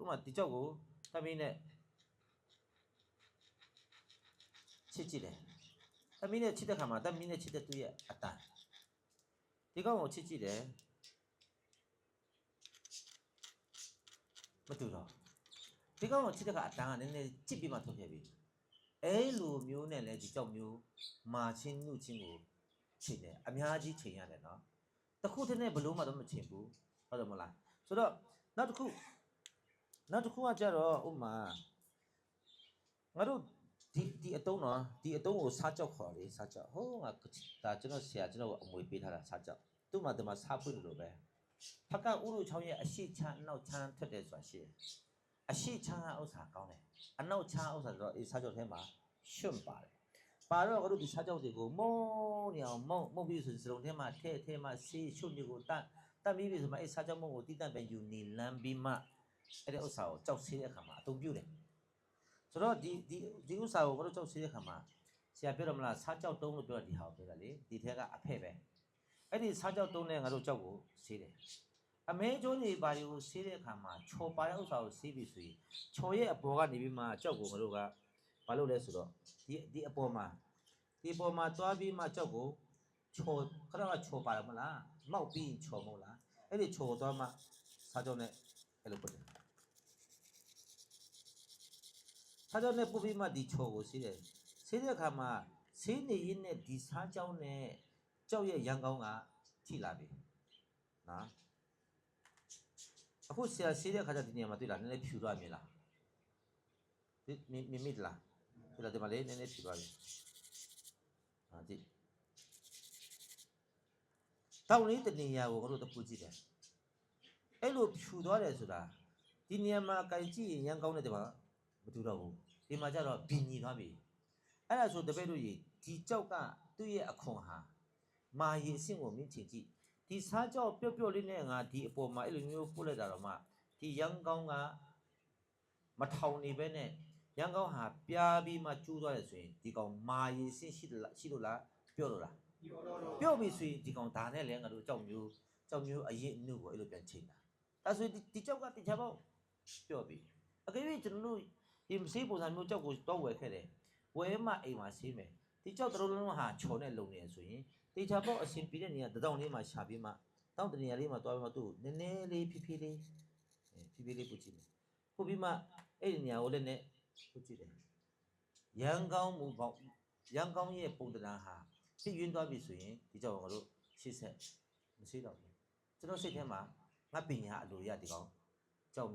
嘛地脚个，他们呢，吃鸡嘞，他们呢吃的干嘛？他们呢吃的对呀，阿蛋。你讲我吃鸡嘞，不对了。你讲我吃的个阿蛋啊，你这边嘛偷撇边，哎，路苗呢来地脚苗，马青牛青个吃的，阿苗子吃下来喏。แต่คู่ที่เนี่ยบลูมาต้องมาเชื่อဘူးဟုတ်တယ်မလားဆိုတော့နောက်တစ်ခုကကြတော့ဥမာငါတို့ဒီအတုံးနော်ဒီအတုံးကိုစားကြောက်ခေါ်လေစားကြောက်ဟိုးငါဒါကျွန်တော်ဆရာကျွန်တော်အမွေပေးထားတာစားကြောက်သူ့မှာဒီမှာစားဖွင့်လို့ပဲဖက်ကဥရုချောင်းရဲ့အရှိချမ်းအနောက်ချမ်းထွက်တယ်ဆိုတာရှိတယ်အရှိချမ်းကဥစ္စာကောင်းတယ်အနောက်ချမ်းဥစ္စာဆိုတော့အေးစားကြောက်ထဲမှာရွှွန့်ပါတယ်ပါတော့ငါတို့ဒီစားကြောက်တွေကိုမုံနေအောင်မုံပြီးဆိုစလုံးထဲမှာထဲမှာဆေးချွတ်မျိုးကိုတတ်ပြီးပြီဆိုမှအဲစားကြောက်မုံကိုတိတတ်ပဲယူနေလမ်းပြီးမှအဲ့ဒီဥစ္စာကိုကြောက်ဆေးတဲ့အခါမှာအသုံးပြုတယ်ဆိုတော့ဒီဥစ္စာကိုငါတို့ကြောက်ဆေးတဲ့အခါမှာဆရာပြောတော့မလားစားကြောက်တုံးလို့ပြောဒီဟာကိုပြောတာလေဒီထဲကအဖက်ပဲအဲ့ဒီစားကြောက်တုံးနဲ့ငါတို့ကြောက်ကိုဆေးတယ်အမဲကျိုးနေပါရီကိုဆေးတဲ့အခါမှာချော်ပါတဲ့ဥစ္စာကိုဆေးပြီးဆိုရင်ချော်ရဲ့အပေါ်ကနေပြီးမှကြောက်ကိုငါတို့ကဘာလုပ်လဲဆိုတော့ဒီအပေါ်မှာသွားပြီးမှကြောက်ကိုချော်ခဏကချော်ပါတယ်မလားမောက်ပြီးချော်မဟုတ်လားအဲ့ဒီချော်သွားမှစားကြောက်နဲ့အဲ့လိုပုတ်တယ်စားကြောက်နဲ့ပုတ်ပြီးမှဒီချော်ကိုဆေးတဲ့အခါမှာဆေးနေရင်းနဲ့ဒီစားကြောက်နဲ့ကြောက်ရဲ့ရန်ကောင်းကထိလာပြီနော်အခုဆရာဆေးတဲ့အခါကျဒီနေရာမှာတွေ့လားနည်းနည်းဖြူသွားမြင်လားမြင်မိလားဒီလားဒီမှာလေးနည်းနည်းဖြူသွားပြီဒီတောင်းလေးတနေရာကိုငါတို့တပူကြည့်တယ်အဲ့လိုဖြူသွားတယ်ဆိုတာဒီနေရာမှာကြိုက်ကြည့်ရင်ရန်ကောင်းတဲ့ဒီမှာမတူတော့ဘူးဒီမှာကျတော့ဘင်ညီသွားပြီအဲ့ဒါဆိုတပည့်တို့ကြီးဒီကြောက်ကသူ့ရဲ့အခွန်ဟာမာရီအဆင့်ကိုမြင့်ချင်ကြည့်ဒီစားကြောက်ပျော့လေးနဲ့ငါဒီအပေါ်မှာအဲ့လိုမျိုးပို့လိုက်တာတော့မှဒီရန်ကောင်းကမထောင်နေပဲနဲ့ရန်ကောင်းဟာပြားပြီးမှကျူးသွားတယ်ဆိုရင်ဒီကောင်မာရီအဆင့်ရှိလို့လားပြောလို့လားပြောပြီဆိုရင်ဒီကောင်ဒါနဲ့လည်းငါတို့ကြောက်မျိုးအရင်အနုကိုအဲ့လိုပြန်ချိန်တာဒါဆိုဒီကြောက်ကတခြားပေါ့ပြောပြီအကယ်၍ကျွန်တော်တို့ဒီမဆေးပုံစံမျိုးကြောက်ကိုတော့ဝယ်ခဲ့တယ်ဝယ်မှအိမ်မှာဆေးမယ်ဒီကြောက်တလုံးလုံးဟာချော်နဲ့လုံနေဆိုရင်တခြားပေါ့အရှင်ပြတဲ့နေရာတောင်းလေးမှာရှာပြီးမှတောင်းတနေရာလေးမှာတွားပြီးမှသူ့နည်းနည်းလေးဖြည်းဖြည်းလေးပုတ်ကြည့်မယ်ပုတ်ပြီးမှအဲ့ဒီနေရာကိုလည်းနဲ့ပုတ်ကြည့်တယ်ရန်ကောင်းရဲ့ပုံတရာဟာဖြစ်ရင်းသွားပြီဆိုရင်ဒီကြောက်ငါတို့ရှေ့ဆက်မဆေးတော့ဘူးကျွန်တော်စိတ်ထဲမှာငါပညာအလိုရဒီကောင်ကြောက်